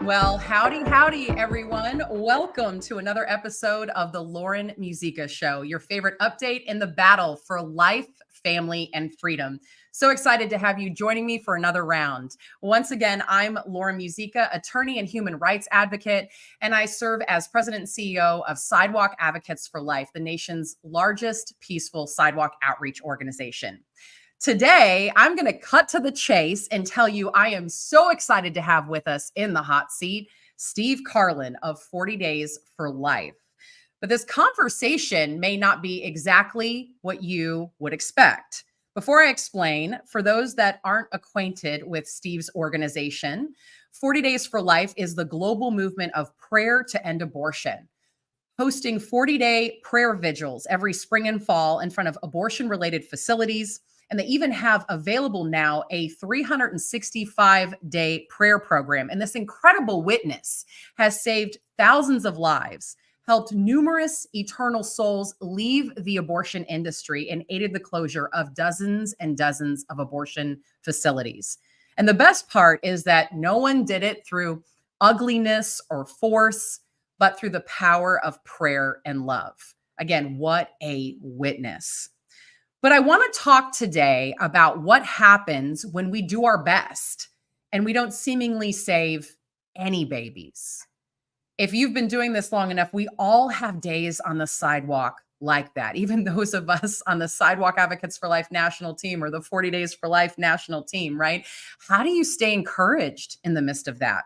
Well, howdy, everyone. Welcome to another episode of the Lauren Muzyka Show, your favorite update in the battle for life, family, and freedom. So excited to have you joining me for another round. Once again, I'm Lauren Muzyka, attorney and human rights advocate, and I serve as president and CEO of Sidewalk Advocates for Life, the nation's largest peaceful sidewalk outreach organization. Today, I'm going to cut to the chase and tell you I am so excited to have with us in the hot seat, Steve Karlen of 40 Days for Life. But this conversation may not be exactly what you would expect. Before I explain, for those that aren't acquainted with Steve's organization, 40 Days for Life is the global movement of prayer to end abortion, hosting 40-day prayer vigils every spring and fall in front of abortion-related facilities. And they even have available now a 365-day prayer program. And this incredible witness has saved thousands of lives, helped numerous eternal souls leave the abortion industry, and aided the closure of dozens and dozens of abortion facilities. And the best part is that no one did it through ugliness or force, but through the power of prayer and love. Again, what a witness. But I want to talk today about what happens when we do our best and we don't seemingly save any babies. If you've been doing this long enough, we all have days on the sidewalk like that. Even those of us on the Sidewalk Advocates for Life national team or the 40 Days for Life national team, right? How do you stay encouraged in the midst of that?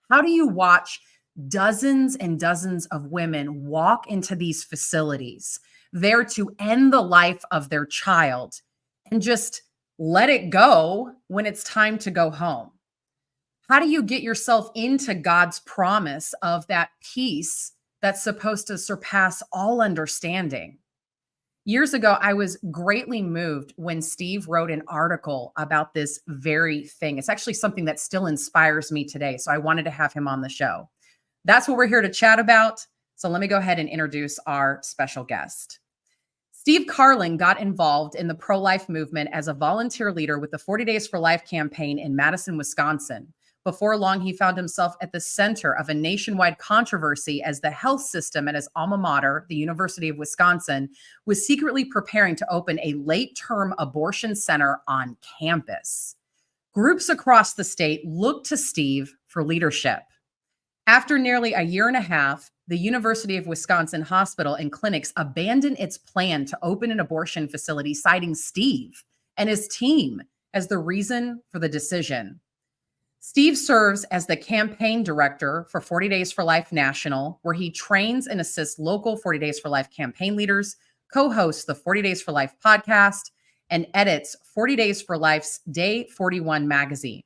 How do you watch dozens and dozens of women walk into these facilities there to end the life of their child and just let it go when it's time to go home? How do you get yourself into God's promise of that peace that's supposed to surpass all understanding? Years ago, I was greatly moved when Steve wrote an article about this very thing. It's actually something that still inspires me today. So I wanted to have him on the show. That's what we're here to chat about. So let me go ahead and introduce our special guest. Steve Karlen got involved in the pro-life movement as a volunteer leader with the 40 Days for Life campaign in Madison, Wisconsin. Before long, he found himself at the center of a nationwide controversy as the health system at his alma mater, the University of Wisconsin, was secretly preparing to open a late-term abortion center on campus. Groups across the state looked to Steve for leadership. After nearly a year and a half, the University of Wisconsin Hospital and Clinics abandoned its plan to open an abortion facility, citing Steve and his team as the reason for the decision. Steve serves as the campaign director for 40 Days for Life National, where he trains and assists local 40 Days for Life campaign leaders, co-hosts the 40 Days for Life podcast, and edits 40 Days for Life's Day 41 magazine.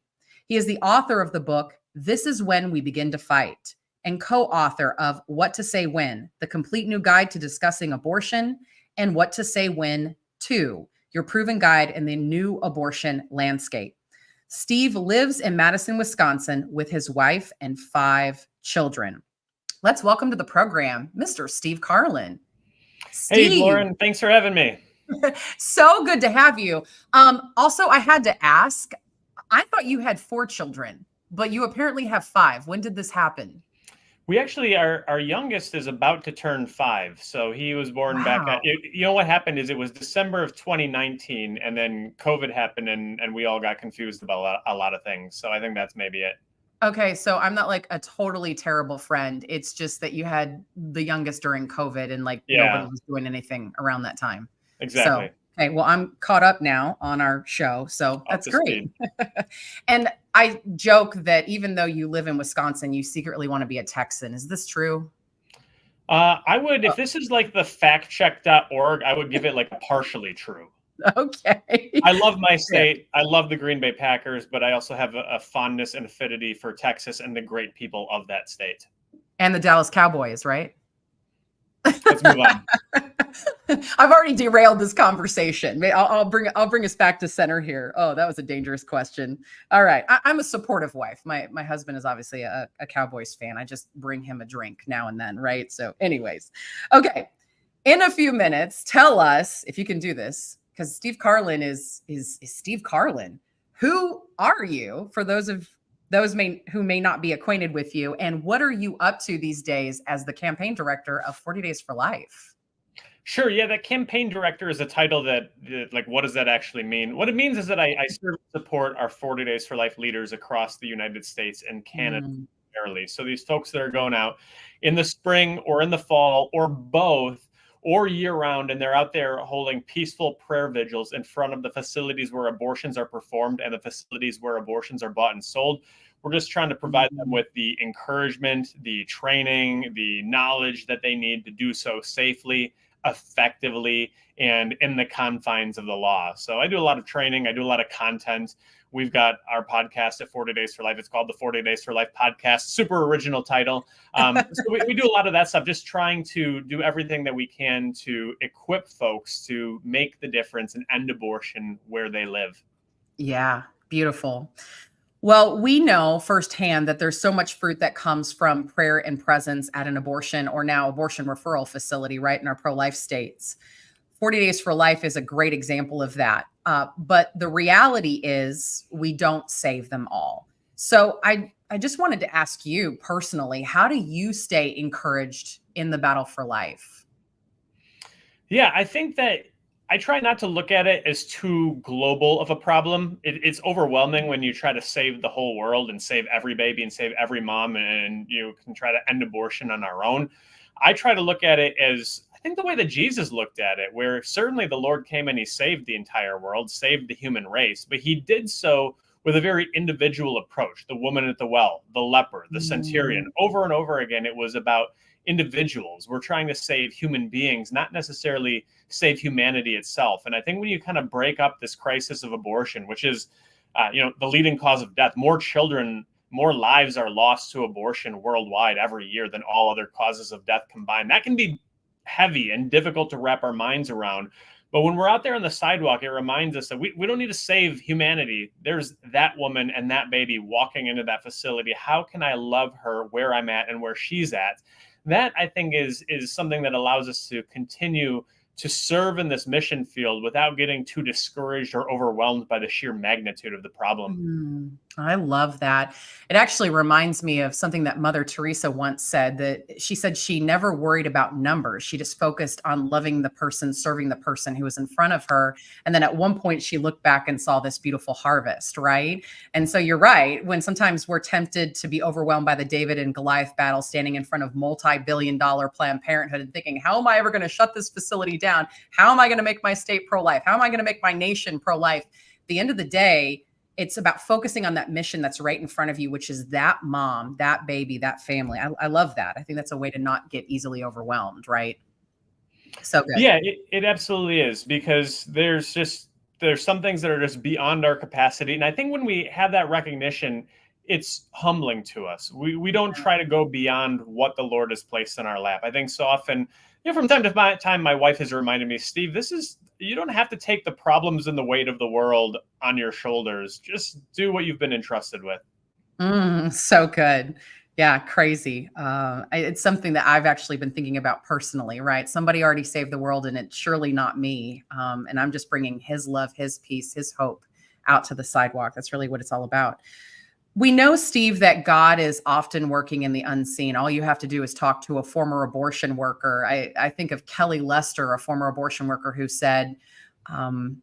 He is the author of the book, This Is When We Begin to Fight, and co-author of What to Say When, the complete new guide to discussing abortion, and What to Say When 2, your proven guide in the new abortion landscape. Steve lives in Madison, Wisconsin with his wife and 5 children. Let's welcome to the program, Mr. Steve Karlen. Steve. Hey, Lauren, thanks for having me. So good to have you. Also, I had to ask, I thought you had 4 children, but you apparently have 5. When did this happen? We actually, our youngest is about to turn 5. So he was born back at, you know what happened is it was December of 2019 and then COVID happened and we all got confused about a lot of things. So I think that's maybe it. Okay. So I'm not like a totally terrible friend. It's just that you had the youngest during COVID and nobody was doing anything around that time. Exactly. So, okay, well, I'm caught up now on our show, so that's great. And I joke that even though you live in Wisconsin, you secretly want to be a Texan. Is this true? I would, if this is like the factcheck.org, I would give it like a partially true. Okay. I love my state. I love the Green Bay Packers, but I also have a fondness and affinity for Texas and the great people of that state. And the Dallas Cowboys, right? Let's move on. I've already derailed this conversation. I'll bring us back to center here. Oh, that was a dangerous question. All right. I'm a supportive wife. My husband is obviously a Cowboys fan. I just bring him a drink now and then, right? So anyways, okay. In a few minutes, tell us if you can do this, because Steve Karlen is Steve Karlen. Who are you, for those of who may not be acquainted with you. And what are you up to these days as the campaign director of 40 Days for Life? Sure. Yeah, that campaign director is a title that, like, what does that actually mean? What it means is that I serve and support our 40 Days for Life leaders across the United States and Canada. Mm, So these folks that are going out in the spring or in the fall or both or year round, and they're out there holding peaceful prayer vigils in front of the facilities where abortions are performed and the facilities where abortions are bought and sold. We're just trying to provide them with the encouragement, the training, the knowledge that they need to do so safely, effectively, and in the confines of the law. So I do a lot of training. I do a lot of content. We've got our podcast at 40 Days for Life. It's called the 40 Days for Life podcast. Super original title. So we do a lot of that stuff, just trying to do everything that we can to equip folks to make the difference and end abortion where they live. yeah, beautiful. Well, we know firsthand that there's so much fruit that comes from prayer and presence at an abortion or now abortion referral facility, right, in our pro-life states. 40 Days for Life is a great example of that. But the reality is we don't save them all. So I just wanted to ask you personally, how do you stay encouraged in the battle for life? Yeah, I think that I try not to look at it as too global of a problem. It's overwhelming when you try to save the whole world and save every baby and save every mom, and you can try to end abortion on our own. I try to look at it as, I think, the way that Jesus looked at it, where certainly the Lord came and he saved the entire world, saved the human race, but he did so with a very individual approach. The woman at the well, the leper, the centurion, over and over again, it was about individuals. We're trying to save human beings, not necessarily save humanity itself. And I think when you kind of break up this crisis of abortion, which is, the leading cause of death, more children, more lives are lost to abortion worldwide every year than all other causes of death combined. That can be heavy and difficult to wrap our minds around. But when we're out there on the sidewalk, it reminds us that we don't need to save humanity. There's that woman and that baby walking into that facility. How can I love her where I'm at and where she's at? That, I think, is something that allows us to continue to serve in this mission field without getting too discouraged or overwhelmed by the sheer magnitude of the problem. I love that. It actually reminds me of something that Mother Teresa once said, that she said she never worried about numbers. She just focused on loving the person, serving the person who was in front of her. And then at one point she looked back and saw this beautiful harvest, right? And so you're right. When sometimes we're tempted to be overwhelmed by the David and Goliath battle, standing in front of multi-billion-dollar Planned Parenthood and thinking, how am I ever going to shut this facility down? How am I going to make my state pro-life? How am I going to make my nation pro-life? At the end of the day, it's about focusing on that mission that's right in front of you, which is that mom, that baby, that family. I love that. I think that's a way to not get easily overwhelmed, right? So good. Yeah, it absolutely is, because there's some things that are just beyond our capacity. And I think when we have that recognition, it's humbling to us. We don't try to go beyond what the Lord has placed in our lap. I think so often, from time to time, my wife has reminded me, Steve, you don't have to take the problems and the weight of the world on your shoulders. Just do what you've been entrusted with. So good. Yeah, crazy. It's something that I've actually been thinking about personally, right? Somebody already saved the world, and it's surely not me. And I'm just bringing his love, his peace, his hope out to the sidewalk. That's really what it's all about. We know, Steve, that God is often working in the unseen. All you have to do is talk to a former abortion worker. I think of Kelly Lester, a former abortion worker, who said, when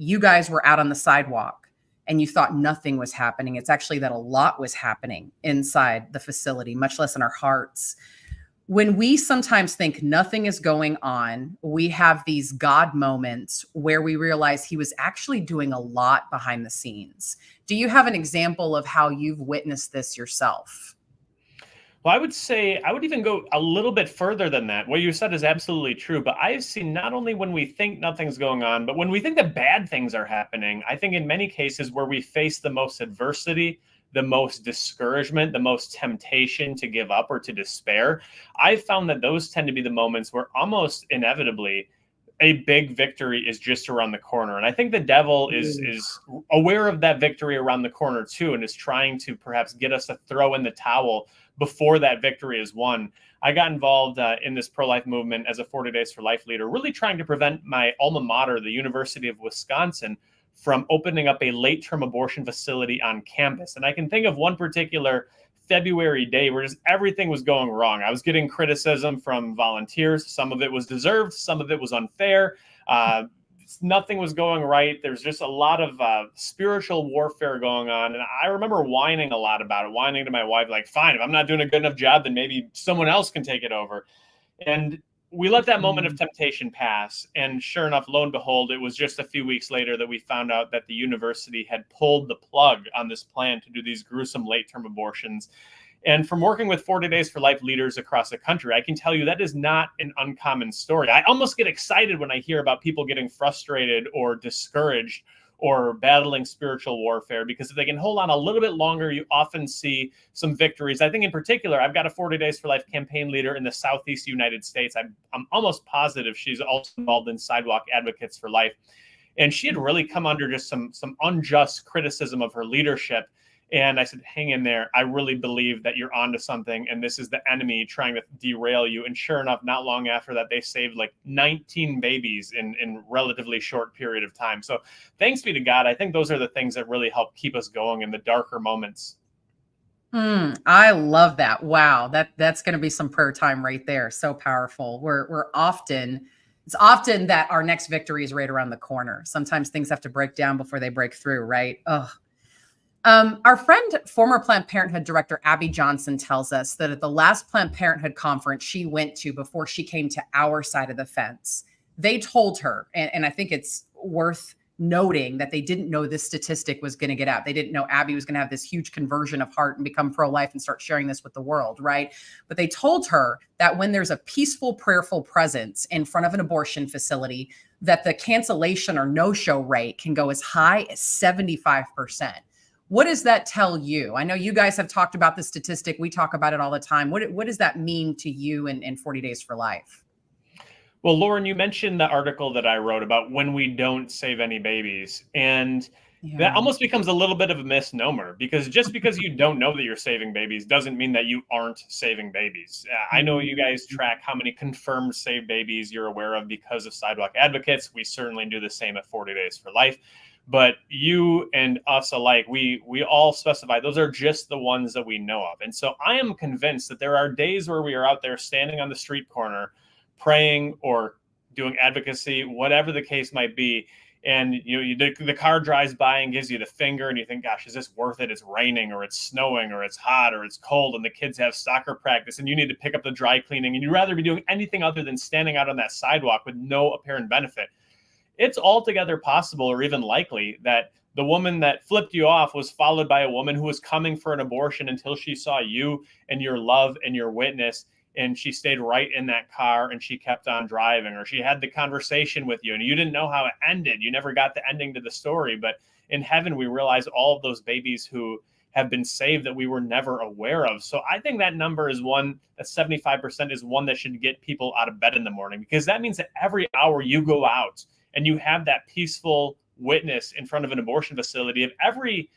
you guys were out on the sidewalk and you thought nothing was happening, it's actually that a lot was happening inside the facility, much less in our hearts. When we sometimes think nothing is going on, we have these God moments where we realize he was actually doing a lot behind the scenes. Do you have an example of how you've witnessed this yourself? Well, I would say I would even go a little bit further than that. What you said is absolutely true. But I've seen not only when we think nothing's going on, but when we think that bad things are happening, I think in many cases where we face the most adversity, the most discouragement, the most temptation to give up or to despair, I've found that those tend to be the moments where almost inevitably a big victory is just around the corner. And I think the devil is aware of that victory around the corner too, and is trying to perhaps get us to throw in the towel before that victory is won. I got involved in this pro-life movement as a 40 Days for Life leader, really trying to prevent my alma mater, the University of Wisconsin, from opening up a late-term abortion facility on campus. And I can think of one particular February day where just everything was going wrong. I was getting criticism from volunteers. Some of it was deserved, some of it was unfair. Nothing was going right. There's just a lot of spiritual warfare going on. And I remember whining a lot about it, whining to my wife, like, fine, if I'm not doing a good enough job, then maybe someone else can take it over. And we let that moment of temptation pass. And sure enough, lo and behold, it was just a few weeks later that we found out that the university had pulled the plug on this plan to do these gruesome late-term abortions. And from working with 40 Days for Life leaders across the country, I can tell you that is not an uncommon story. I almost get excited when I hear about people getting frustrated or discouraged or battling spiritual warfare, because if they can hold on a little bit longer, you often see some victories. I think in particular, I've got a 40 Days for Life campaign leader in the Southeast United States. I'm almost positive she's also involved in Sidewalk Advocates for Life. And she had really come under just some unjust criticism of her leadership. And I said, hang in there. I really believe that you're onto something. And this is the enemy trying to derail you. And sure enough, not long after that, they saved like 19 babies in relatively short period of time. So thanks be to God. I think those are the things that really help keep us going in the darker moments. I love that. Wow. That's going to be some prayer time right there. So powerful. It's often that our next victory is right around the corner. Sometimes things have to break down before they break through, right? Ugh. Our friend, former Planned Parenthood director Abby Johnson, tells us that at the last Planned Parenthood conference she went to before she came to our side of the fence, they told her, and I think it's worth noting that they didn't know this statistic was going to get out. They didn't know Abby was going to have this huge conversion of heart and become pro-life and start sharing this with the world, right? But they told her that when there's a peaceful, prayerful presence in front of an abortion facility, that the cancellation or no-show rate can go as high as 75%. What does that tell you? I know you guys have talked about the statistic. We talk about it all the time. What does that mean to you in 40 Days for Life? Well, Lauren, you mentioned the article that I wrote about when we don't save any babies. And that almost becomes a little bit of a misnomer, because just because you don't know that you're saving babies doesn't mean that you aren't saving babies. I know you guys track how many confirmed saved babies you're aware of because of Sidewalk Advocates. We certainly do the same at 40 Days for Life. But you and us alike, we all specify those are just the ones that we know of. And so I am convinced that there are days where we are out there standing on the street corner, praying or doing advocacy, whatever the case might be. And the car drives by and gives you the finger and you think, gosh, is this worth it? It's raining or it's snowing or it's hot or it's cold and the kids have soccer practice and you need to pick up the dry cleaning and you'd rather be doing anything other than standing out on that sidewalk with no apparent benefit. It's altogether possible or even likely that the woman that flipped you off was followed by a woman who was coming for an abortion until she saw you and your love and your witness. And she stayed right in that car and she kept on driving, or she had the conversation with you and you didn't know how it ended. You never got the ending to the story. But in heaven, we realize all of those babies who have been saved that we were never aware of. So I think that number is one, that 75% is one that should get people out of bed in the morning, because that means that every hour you go out and you have that peaceful witness in front of an abortion facility, of every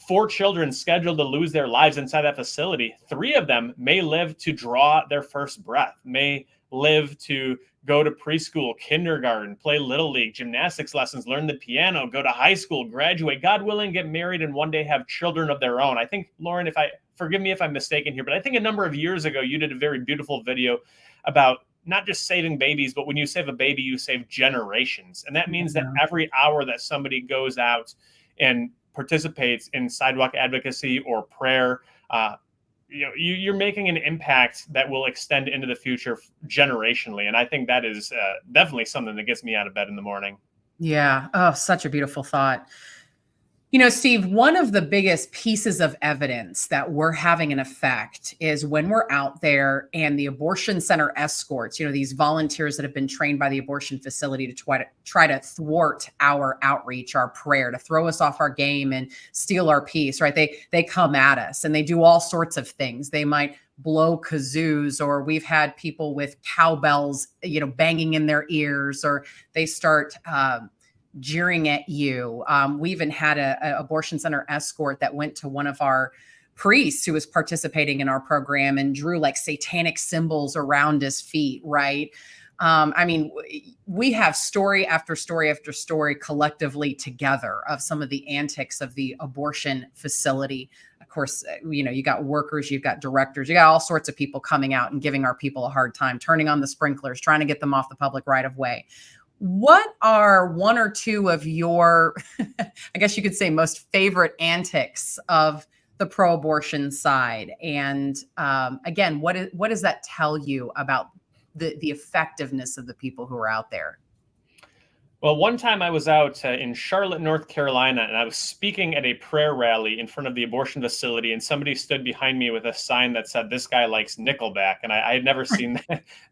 4 children scheduled to lose their lives inside that facility, 3 of them may live to draw their first breath, may live to go to preschool, kindergarten, play little league, gymnastics lessons, learn the piano, go to high school, graduate, God willing, get married, and one day have children of their own. I think, Lauren, forgive me if I'm mistaken here, but I think a number of years ago, you did a very beautiful video about not just saving babies, but when you save a baby, you save generations. And that means that every hour that somebody goes out and participates in sidewalk advocacy or prayer, you're making an impact that will extend into the future generationally. And I think that is definitely something that gets me out of bed in the morning. Yeah. Oh, such a beautiful thought. Steve, one of the biggest pieces of evidence that we're having an effect is when we're out there and the abortion center escorts, these volunteers that have been trained by the abortion facility to try to thwart our outreach, our prayer, to throw us off our game and steal our peace, right? They come at us and they do all sorts of things. They might blow kazoos, or we've had people with cowbells, banging in their ears, or they start, jeering at you. We even had a abortion center escort that went to one of our priests who was participating in our program and drew like satanic symbols around his feet, right? I mean, we have story after story after story collectively together of some of the antics of the abortion facility. Of course, you got workers, you've got directors, you got all sorts of people coming out and giving our people a hard time, turning on the sprinklers, trying to get them off the public right of way. What are one or two of your, I guess you could say, most favorite antics of the pro-abortion side? And again, what does that tell you about the effectiveness of the people who are out there? Well, one time I was out in Charlotte, North Carolina, and I was speaking at a prayer rally in front of the abortion facility, and somebody stood behind me with a sign that said, "This guy likes Nickelback," and I had never seen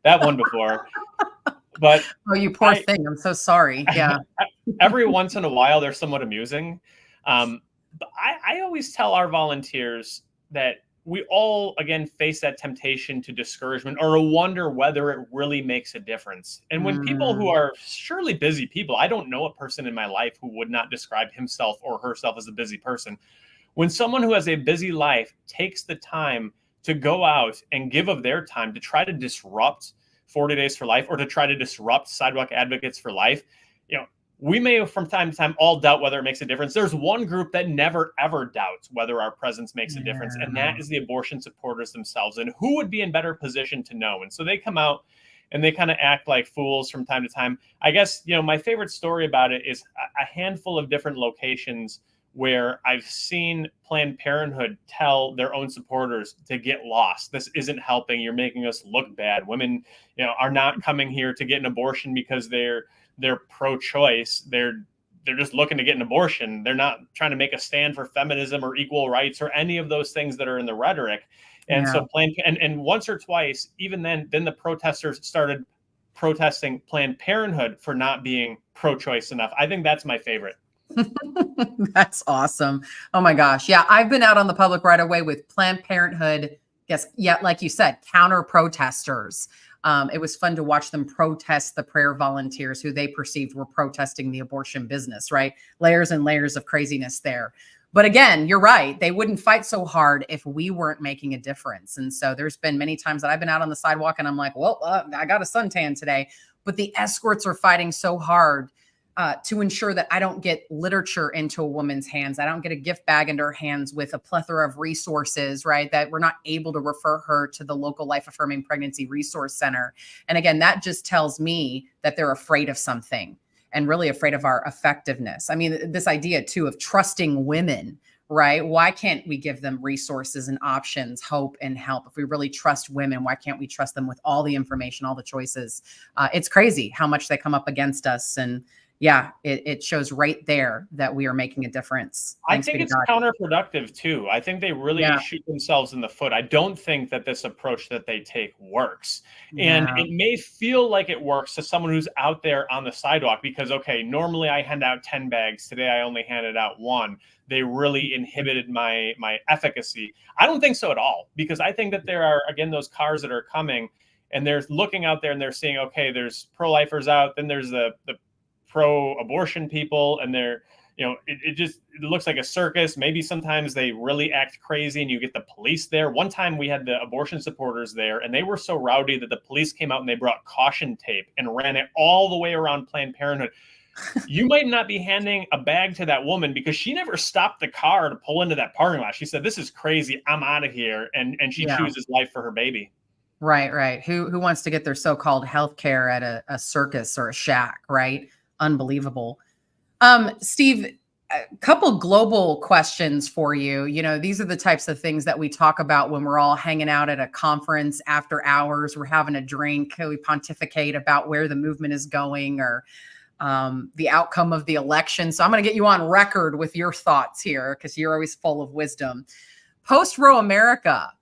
that one before. But oh, you poor thing! I'm so sorry. Yeah. Every once in a while, they're somewhat amusing. But I always tell our volunteers that we all, again, face that temptation to discouragement or wonder whether it really makes a difference. And when people who are surely busy people, I don't know a person in my life who would not describe himself or herself as a busy person. When someone who has a busy life takes the time to go out and give of their time to try to disrupt 40 Days for Life or to try to disrupt Sidewalk Advocates for Life, we may from time to time all doubt whether it makes a difference. There's one group that never, ever doubts whether our presence makes a difference, and that is the abortion supporters themselves. And who would be in better position to know? And so they come out and they kind of act like fools from time to time. I guess, my favorite story about it is a handful of different locations where I've seen Planned Parenthood tell their own supporters to get lost. This isn't helping. You're making us look bad. Women, are not coming here to get an abortion because they're pro-choice. They're just looking to get an abortion. They're not trying to make a stand for feminism or equal rights or any of those things that are in the rhetoric. And so and once or twice, even then the protesters started protesting Planned Parenthood for not being pro-choice enough. I think that's my favorite. That's awesome. Oh my gosh. Yeah. I've been out on the public right away with Planned Parenthood. Yes. Yeah. Like you said, counter protesters. It was fun to watch them protest the prayer volunteers who they perceived were protesting the abortion business, right? Layers and layers of craziness there. But again, you're right. They wouldn't fight so hard if we weren't making a difference. And so there's been many times that I've been out on the sidewalk and I'm like, well, I got a suntan today, but the escorts are fighting so hard to ensure that I don't get literature into a woman's hands. I don't get a gift bag into her hands with a plethora of resources, right? That we're not able to refer her to the local life affirming pregnancy resource center. And again, that just tells me that they're afraid of something and really afraid of our effectiveness. I mean, this idea too of trusting women, right? Why can't we give them resources and options, hope and help? If we really trust women, why can't we trust them with all the information, all the choices? It's crazy how much they come up against us. And yeah, it shows right there that we are making a difference. I think it's counterproductive too. I think they really shoot themselves in the foot. I don't think that this approach that they take works. And it may feel like it works to someone who's out there on the sidewalk because, okay, normally I hand out 10 bags. Today I only handed out 1. They really inhibited my efficacy. I don't think so at all, because I think that there are, again, those cars that are coming and they're looking out there and they're seeing, okay, there's pro-lifers out, then there's the pro-abortion people, and they're, it looks like a circus. Maybe sometimes they really act crazy and you get the police there. One time we had the abortion supporters there and they were so rowdy that the police came out and they brought caution tape and ran it all the way around Planned Parenthood. You might not be handing a bag to that woman because she never stopped the car to pull into that parking lot. She said, "This is crazy. I'm out of here." And she chooses life for her baby. Right. Who wants to get their so-called health care at a circus or a shack, right? Unbelievable. Steve, a couple global questions for you. These are the types of things that we talk about when we're all hanging out at a conference after hours. We're having a drink. We pontificate about where the movement is going or the outcome of the election. So I'm going to get you on record with your thoughts here because you're always full of wisdom. Post-Roe America.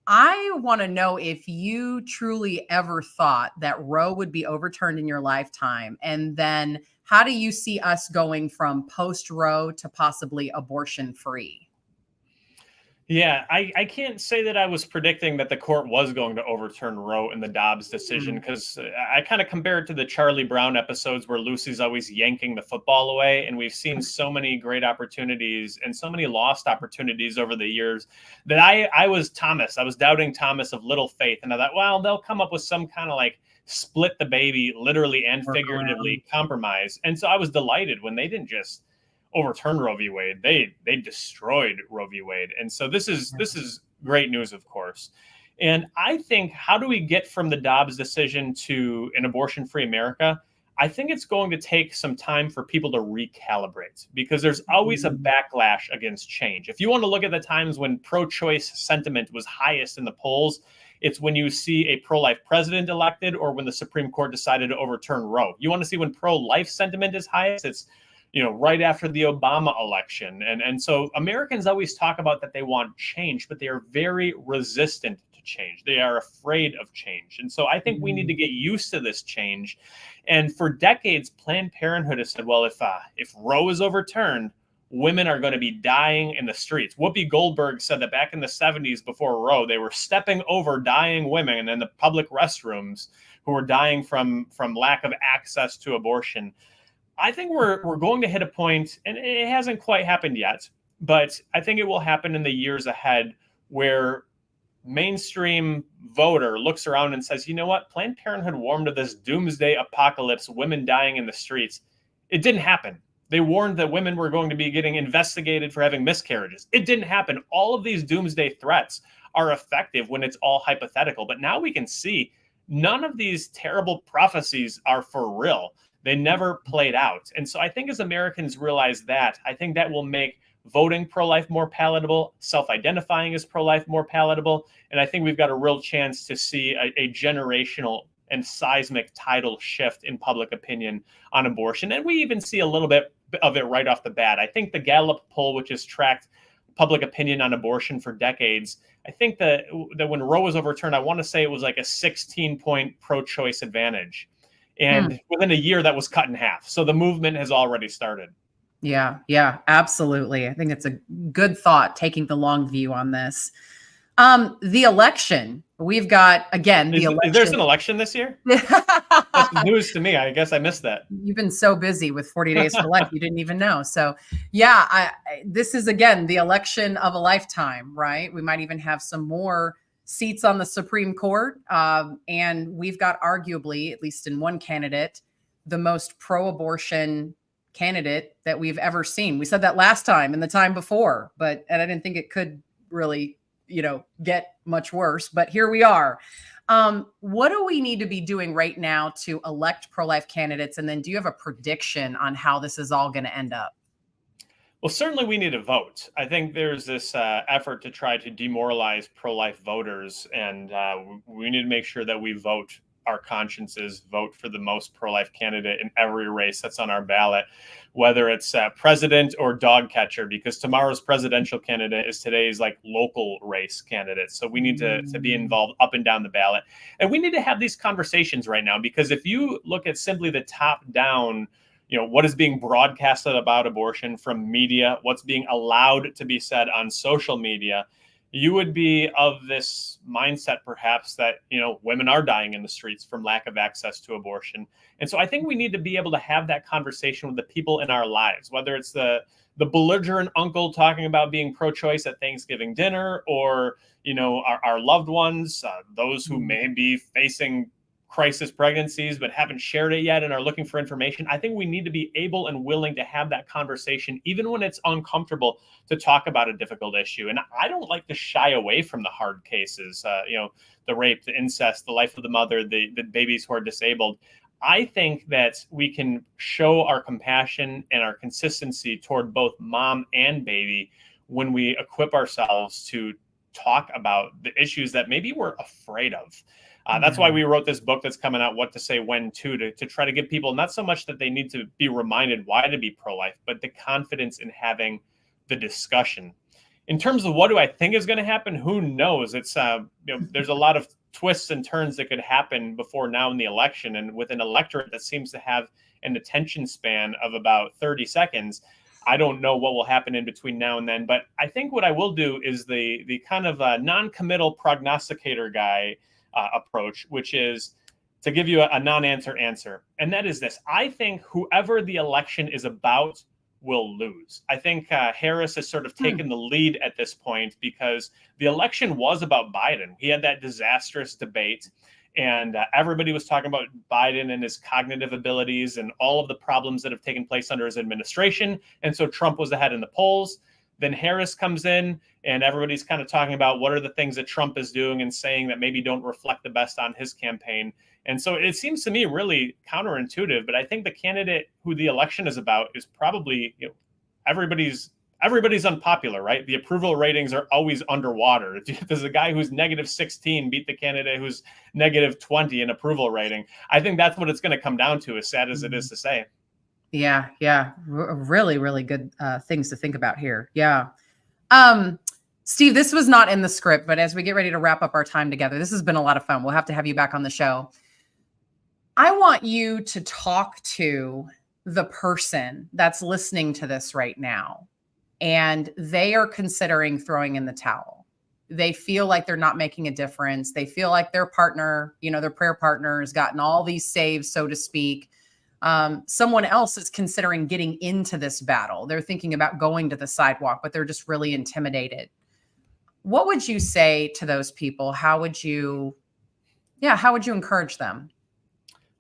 I want to know if you truly ever thought that Roe would be overturned in your lifetime. And then how do you see us going from post-Roe to possibly abortion-free? Yeah, I can't say that I was predicting that the court was going to overturn Roe in the Dobbs decision, because I kind of compare it to the Charlie Brown episodes where Lucy's always yanking the football away. And we've seen so many great opportunities and so many lost opportunities over the years that I was Thomas. I was doubting Thomas of little faith. And I thought, well, they'll come up with some kind of like split the baby literally and figuratively, compromise. And so I was delighted when they didn't just overturn Roe v. Wade, they destroyed Roe v. Wade. And so this is great news, of course. And I think, how do we get from the Dobbs decision to an abortion-free America? I think it's going to take some time for people to recalibrate, because there's always a backlash against change. If you want to look at the times when pro-choice sentiment was highest in the polls, it's when you see a pro-life president elected or when the Supreme Court decided to overturn Roe. You want to see when pro-life sentiment is highest? It's right after the Obama election. And so Americans always talk about that they want change, but they are very resistant to change. They are afraid of change. And so I think we need to get used to this change. And for decades, Planned Parenthood has said, well, if Roe is overturned, women are going to be dying in the streets. Whoopi Goldberg said that back in the 70s, before Roe, they were stepping over dying women in the public restrooms who were dying from lack of access to abortion. I think we're going to hit a point, and it hasn't quite happened yet, but I think it will happen in the years ahead, where mainstream voter looks around and says, you know what, Planned Parenthood warned of this doomsday apocalypse, women dying in the streets. It didn't happen. They warned that women were going to be getting investigated for having miscarriages. It didn't happen. All of these doomsday threats are effective when it's all hypothetical. But now we can see none of these terrible prophecies are for real. They never played out. And so I think as Americans realize that, I think that will make voting pro-life more palatable, self-identifying as pro-life more palatable. And I think we've got a real chance to see a generational and seismic tidal shift in public opinion on abortion. And we even see a little bit of it right off the bat. I think the Gallup poll, which has tracked public opinion on abortion for decades, I think that when Roe was overturned, I want to say it was like a 16-point pro-choice advantage. And within a year, that was cut in half. So the movement has already started. Yeah, absolutely. I think it's a good thought, taking the long view on this. The election, we've got, again, the election. There's an election this year? That's news to me. I guess I missed that. You've been so busy with 40 days to elect, you didn't even know. So yeah, this is, again, the election of a lifetime, right? We might even have some more seats on the Supreme Court. And we've got, arguably, at least in one candidate, the most pro-abortion candidate that we've ever seen. We said that last time and the time before, and I didn't think it could really, get much worse, but here we are. What do we need to be doing right now to elect pro-life candidates? And then do you have a prediction on how this is all going to end up? Well, certainly we need to vote. I think there's this effort to try to demoralize pro-life voters, and we need to make sure that we vote our consciences, vote for the most pro-life candidate in every race that's on our ballot, whether it's president or dog catcher, because tomorrow's presidential candidate is today's local race candidate. So we need to be involved up and down the ballot. And we need to have these conversations right now, because if you look at simply the top down, what is being broadcasted about abortion from media, what's being allowed to be said on social media, you would be of this mindset, perhaps, that, women are dying in the streets from lack of access to abortion. And so I think we need to be able to have that conversation with the people in our lives, whether it's the belligerent uncle talking about being pro-choice at Thanksgiving dinner, or, our loved ones, those who may be facing crisis pregnancies but haven't shared it yet and are looking for information. I think we need to be able and willing to have that conversation, even when it's uncomfortable, to talk about a difficult issue. And I don't like to shy away from the hard cases, the rape, the incest, the life of the mother, the babies who are disabled. I think that we can show our compassion and our consistency toward both mom and baby when we equip ourselves to talk about the issues that maybe we're afraid of. That's why we wrote this book that's coming out, What to Say When to try to give people not so much that they need to be reminded why to be pro-life, but the confidence in having the discussion. In terms of what do I think is going to happen, who knows? It's there's a lot of twists and turns that could happen before now in the election, and with an electorate that seems to have an attention span of about 30 seconds, I don't know what will happen in between now and then. But I think what I will do is the kind of non-committal prognosticator guy approach, which is to give you a non-answer answer. And that is this: I think whoever the election is about will lose. I think Harris has sort of taken the lead at this point, because the election was about Biden. He had that disastrous debate, And everybody was talking about Biden and his cognitive abilities and all of the problems that have taken place under his administration. And so Trump was ahead in the polls. Then Harris comes in and everybody's kind of talking about what are the things that Trump is doing and saying that maybe don't reflect the best on his campaign. And so it seems to me really counterintuitive, but I think the candidate who the election is about is probably, everybody's unpopular, right? The approval ratings are always underwater. Does a guy who's -16 beat the candidate who's -20 in approval rating? I think that's what it's going to come down to, as sad as it is to say. Yeah. Really, really good things to think about here. Yeah. Steve, this was not in the script, but as we get ready to wrap up our time together, this has been a lot of fun. We'll have to have you back on the show. I want you to talk to the person that's listening to this right now, and they are considering throwing in the towel. They feel like they're not making a difference. They feel like their partner, their prayer partner has gotten all these saves, so to speak. Someone else is considering getting into this battle. They're thinking about going to the sidewalk, but they're just really intimidated. What would you say to those people? How would you encourage them?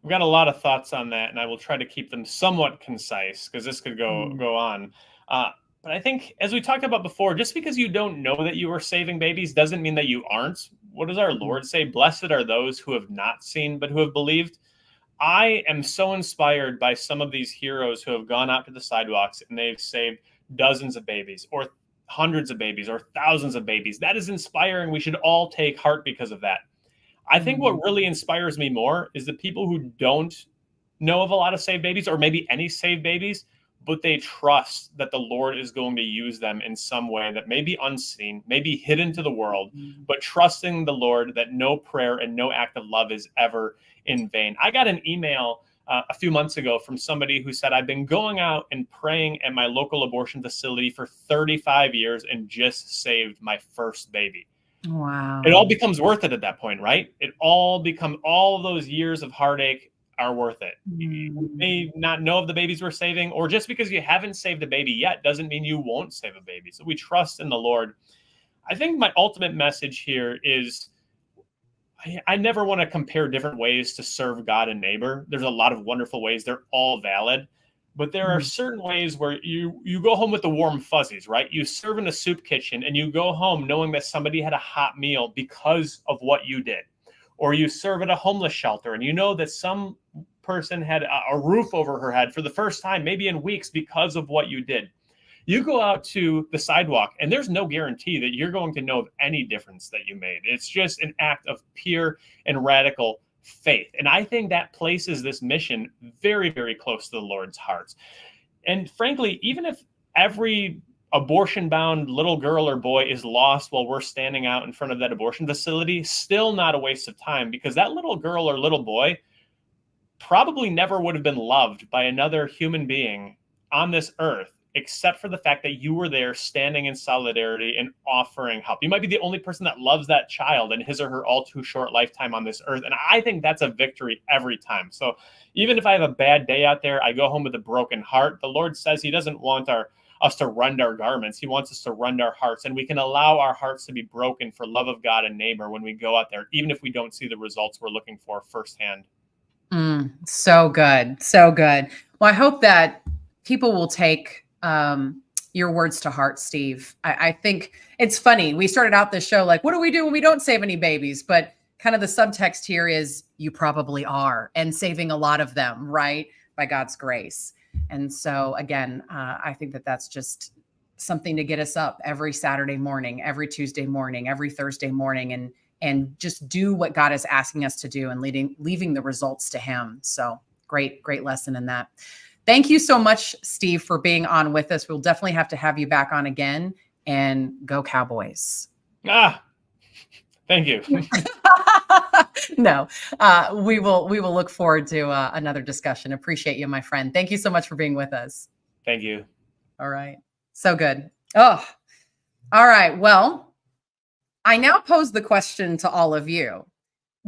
I've got a lot of thoughts on that, and I will try to keep them somewhat concise because this could go on. But I think, as we talked about before, just because you don't know that you are saving babies doesn't mean that you aren't. What does our Lord say? Blessed are those who have not seen, but who have believed. I am so inspired by some of these heroes who have gone out to the sidewalks and they've saved dozens of babies or hundreds of babies or thousands of babies. That is inspiring. We should all take heart because of that. I think what really inspires me more is the people who don't know of a lot of saved babies or maybe any saved babies, but they trust that the Lord is going to use them in some way that may be unseen, may be hidden to the world, but trusting the Lord that no prayer and no act of love is ever in vain. I got an email a few months ago from somebody who said, I've been going out and praying at my local abortion facility for 35 years and just saved my first baby. Wow. It all becomes worth it at that point, right? All of those years of heartache are worth it. You may not know of the babies we're saving, or just because you haven't saved a baby yet doesn't mean you won't save a baby. So we trust in the Lord. I think my ultimate message here is I never want to compare different ways to serve God and neighbor. There's a lot of wonderful ways. They're all valid. But there are certain ways where you go home with the warm fuzzies, right? You serve in a soup kitchen and you go home knowing that somebody had a hot meal because of what you did. Or you serve at a homeless shelter and you know that some person had a roof over her head for the first time, maybe in weeks, because of what you did. You go out to the sidewalk and there's no guarantee that you're going to know of any difference that you made. It's just an act of pure and radical faith. And I think that places this mission very, very close to the Lord's heart. And frankly, even if every abortion-bound little girl or boy is lost while we're standing out in front of that abortion facility, still not a waste of time, because that little girl or little boy probably never would have been loved by another human being on this earth, except for the fact that you were there standing in solidarity and offering help. You might be the only person that loves that child in his or her all too short lifetime on this earth. And I think that's a victory every time. So even if I have a bad day out there, I go home with a broken heart. The Lord says he doesn't want us to rend our garments. He wants us to rend our hearts, and we can allow our hearts to be broken for love of God and neighbor when we go out there, even if we don't see the results we're looking for firsthand. So good. So good. Well, I hope that people will take your words to heart, Steve. I think it's funny. We started out this show like, what do we do when we don't save any babies? But kind of the subtext here is you probably are, and saving a lot of them, right? By God's grace. And so again, I think that that's just something to get us up every Saturday morning, every Tuesday morning, every Thursday morning, and just do what God is asking us to do and leaving the results to him. So great lesson in that. Thank you so much, Steve, for being on with us. We'll definitely have to have you back on again, and go Cowboys. Thank you. No, we will look forward to another discussion. Appreciate you, my friend. Thank you so much for being with us. Thank you. All right. So good. Oh, all right. Well, I now pose the question to all of you.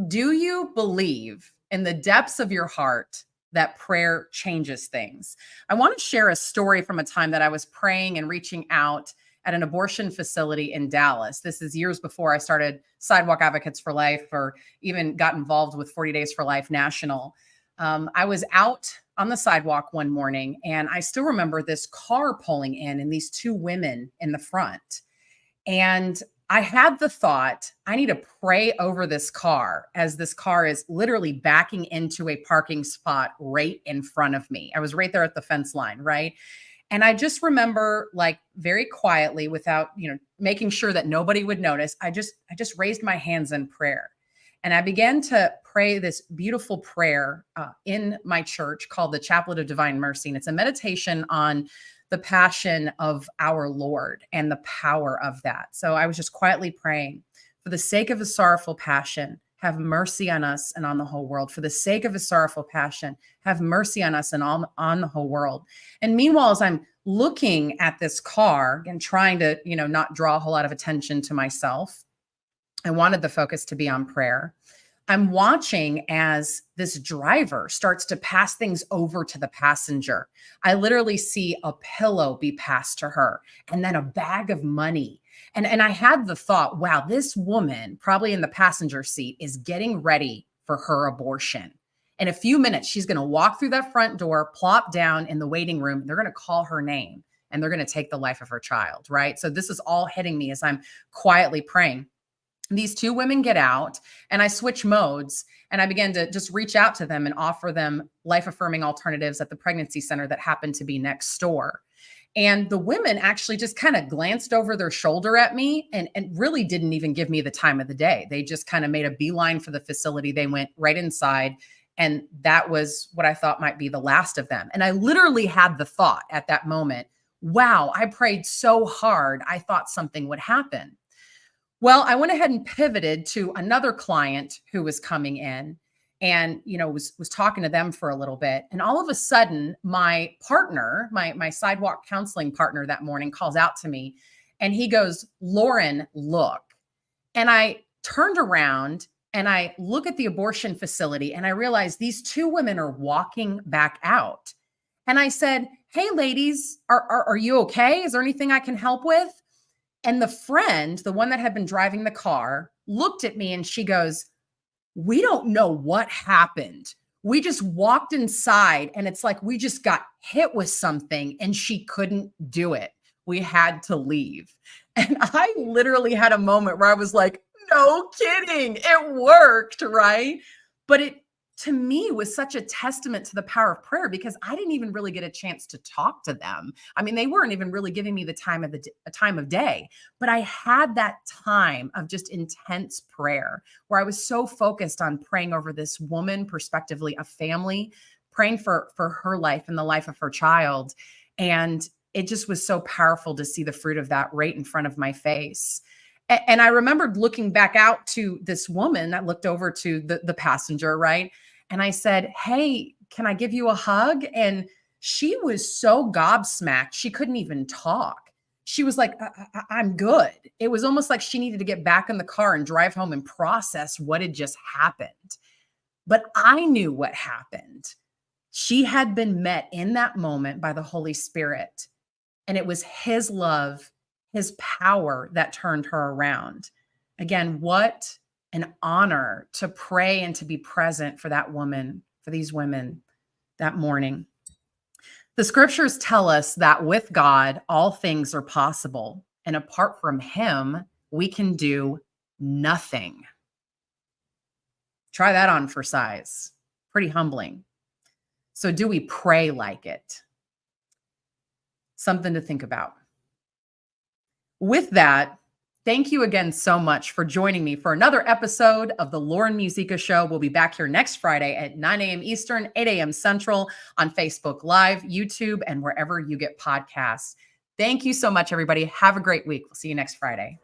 Do you believe in the depths of your heart that prayer changes things? I want to share a story from a time that I was praying and reaching out at an abortion facility in Dallas. This is years before I started Sidewalk Advocates for Life or even got involved with 40 Days for Life National. I was out on the sidewalk one morning, and I still remember this car pulling in and these two women in the front. And I had the thought, I need to pray over this car as this car is literally backing into a parking spot right in front of me. I was right there at the fence line, right? And I just remember, like, very quietly, without, making sure that nobody would notice, I just raised my hands in prayer. And I began to pray this beautiful prayer in my church called the Chaplet of Divine Mercy. And it's a meditation on the passion of our Lord and the power of that. So I was just quietly praying, for the sake of his sorrowful passion, have mercy on us and on the whole world. For the sake of his sorrowful passion, have mercy on us and on the whole world. And meanwhile, as I'm looking at this car and trying to, not draw a whole lot of attention to myself, I wanted the focus to be on prayer. I'm watching as this driver starts to pass things over to the passenger. I literally see a pillow be passed to her and then a bag of money. And I had the thought, wow, this woman probably in the passenger seat is getting ready for her abortion. In a few minutes, she's going to walk through that front door, plop down in the waiting room. They're going to call her name and they're going to take the life of her child, right? So this is all hitting me as I'm quietly praying. These two women get out and I switch modes and I began to just reach out to them and offer them life-affirming alternatives at the pregnancy center that happened to be next door. And the women actually just kind of glanced over their shoulder at me and really didn't even give me the time of the day. They just kind of made a beeline for the facility. They went right inside. And that was what I thought might be the last of them. And I literally had the thought at that moment, wow, I prayed so hard, I thought something would happen. Well, I went ahead and pivoted to another client who was coming in and, was talking to them for a little bit. And all of a sudden, my partner, my sidewalk counseling partner that morning calls out to me and he goes, "Lauren, look." And I turned around and I look at the abortion facility and I realized these two women are walking back out. And I said, "Hey, ladies, are you okay? Is there anything I can help with?" And the friend, the one that had been driving the car, looked at me and she goes, "We don't know what happened. We just walked inside and it's like we just got hit with something and she couldn't do it. We had to leave." And I literally had a moment where I was like, no kidding, it worked, right? But it, to me, was such a testament to the power of prayer because I didn't even really get a chance to talk to them. I mean, they weren't even really giving me the time of day, but I had that time of just intense prayer where I was so focused on praying over this woman, prospectively a family, praying for her life and the life of her child. And it just was so powerful to see the fruit of that right in front of my face. And I remembered looking back out to this woman that looked over to the passenger, right? And I said, "Hey, can I give you a hug?" And she was so gobsmacked, she couldn't even talk. She was like, I'm good. It was almost like she needed to get back in the car and drive home and process what had just happened. But I knew what happened. She had been met in that moment by the Holy Spirit. And it was his love, his power that turned her around. Again, what an honor to pray and to be present for that woman, for these women that morning. The scriptures tell us that with God, all things are possible. And apart from him, we can do nothing. Try that on for size. Pretty humbling. So do we pray like it? Something to think about. With that, thank you again so much for joining me for another episode of the Lauren Muzyka Show. We'll be back here next Friday at 9 a.m. Eastern, 8 a.m. Central on Facebook Live, YouTube, and wherever you get podcasts. Thank you so much, everybody. Have a great week. We'll see you next Friday.